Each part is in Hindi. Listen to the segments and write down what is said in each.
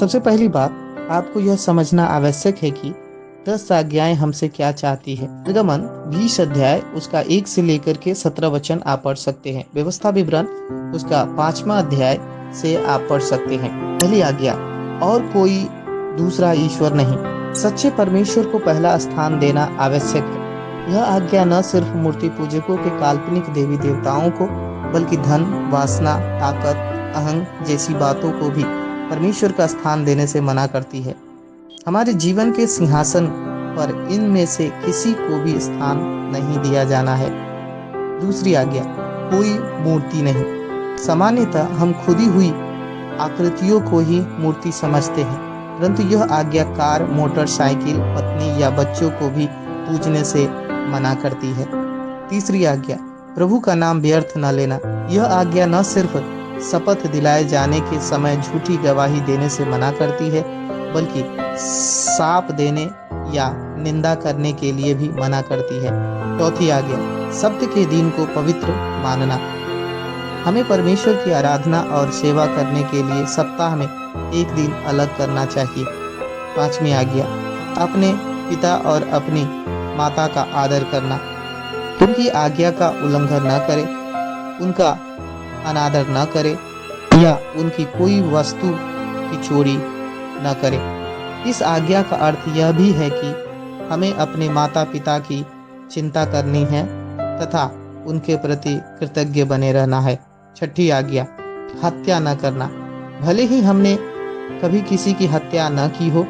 सबसे पहली बात आपको यह समझना आवश्यक है कि 10 आज्ञाएं हमसे क्या चाहती है। निर्गमन 20 अध्याय उसका 1 से लेकर के 17 वचन आप पढ़ सकते हैं। व्यवस्था विवरण उसका 5वां अध्याय से आप पढ़ सकते हैं। पहली आज्ञा, और कोई दूसरा ईश्वर नहीं। सच्चे परमेश्वर को पहला स्थान देना आवश्यक है। यह आज्ञा न सिर्फ मूर्ति पूजकों के काल्पनिक देवी देवताओं को, बल्कि धन, वासना, ताकत, अहंग जैसी बातों को भी परमेश्वर का स्थान देने से मना करती है। हमारे जीवन के सिंहासन पर इनमें से किसी को भी स्थान नहीं दिया जाना है। दूसरी आज्ञा, कोई मूर्ति नहीं। सामान्यतः हम खुदी हुई आकृतियों को ही मूर्ति समझते हैं, परंतु यह आज्ञा कार, मोटरसाइकिल, पत्नी या बच्चों को भी पूजने से मना करती है। तीसरी आज्ञा, प्रभु का नाम व्यर्थ न लेना। यह आज्ञा न सिर्फ शपथ दिलाए जाने के समय झूठी गवाही देने से मना करती है, बल्कि साप देने या निंदा करने के लिए भी मना करती है। चौथी आज्ञा, सप्त के दिन को पवित्र मानना। हमें परमेश्वर की आराधना और सेवा करने के लिए सप्ताह में एक दिन अलग करना चाहिए। पांचवी आज्ञा, अपने पिता और अपनी माता का आदर करना। उनकी आज्ञा का उल्लंघन न करें, उनका अनादर न करें या उनकी कोई वस्तु की चोरी न करें। इस आज्ञा का अर्थ यह भी है कि हमें अपने माता पिता की चिंता करनी है तथा उनके प्रति कृतज्ञ बने रहना है। छठी आज्ञा, हत्या न करना। भले ही हमने कभी किसी की हत्या न की हो,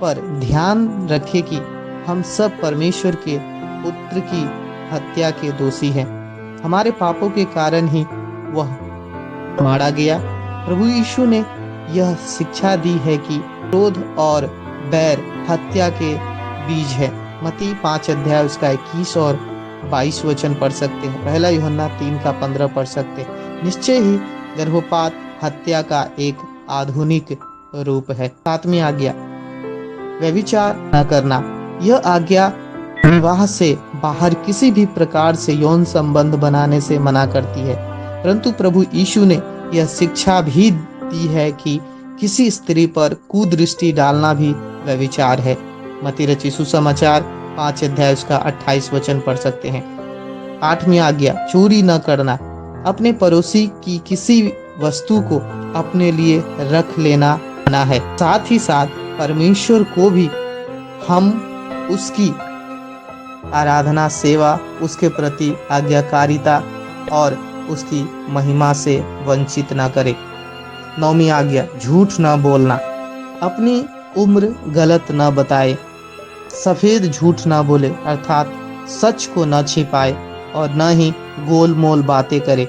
पर ध्यान रखें कि हम सब परमेश्वर के पुत्र की हत्या के दोषी हैं। हमारे पापों के कारण ही वह मारा गया। प्रभु यीशु ने यह शिक्षा दी है कि क्रोध और बैर हत्या के बीज है। मत्ती 5 अध्याय उसका 21 और 22 वचन पढ़ सकते हैं। पहला यूहन्ना 3 का 15 पढ़ सकते हैं। निश्चय ही गर्भपात हत्या का एक आधुनिक रूप है। सातवीं आज्ञा, व्यभिचार न करना। यह आज्ञा विवाह से बाहर किसी भी प्रकार से यौन संबंध बनाने से मना करती है, परंतु प्रभु यीशु ने यह शिक्षा भी दी है कि किसी स्त्री पर कुदृष्टि डालना भी व्यभिचार है। मत्ती रचित सुसमाचार 5 अध्याय उसका 28 वचन पढ़ सकते हैं। आठवीं आज्ञा, चोरी न करना। अपने पड़ोसी की किसी वस्तु को अपने लिए रख लेना मना है। साथ ही साथ परमेश्वर को भी हम उसकी आराधना, सेवा, उसके प्रति आज्ञाकारिता और उसकी महिमा से वंचित न करे। नौवीं आज्ञा, झूठ न बोलना। अपनी उम्र गलत न बताए, सफेद झूठ न बोले, अर्थात सच को न छिपाए और न ही गोलमोल बातें करे,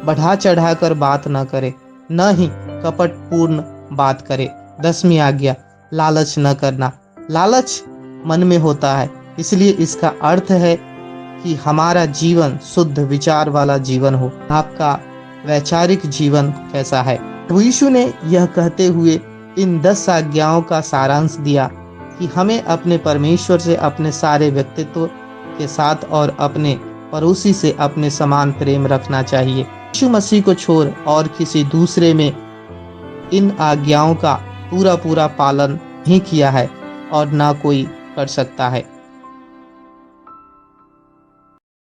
बढ़ा चढ़ाकर बात न करे, न ही कपटपूर्ण बात करे। 10वीं आज्ञा, लालच न करना। लालच मन में होता है, इसलिए इसका अर्थ है कि हमारा जीवन शुद्ध विचार वाला जीवन हो। आपका वैचारिक जीवन कैसा है? प्रभु यीशु ने यह कहते हुए इन 10 आज्ञाओं का सारांश दिया कि हमें अपने परमेश्वर से अपने सारे व्यक्तित्व के साथ और अपने पड़ोसी से अपने समान प्रेम रखना चाहिए। यीशु मसीह को छोड़ और किसी दूसरे में इन आज्ञाओं का पूरा पालन नहीं किया है और ना कोई कर सकता है।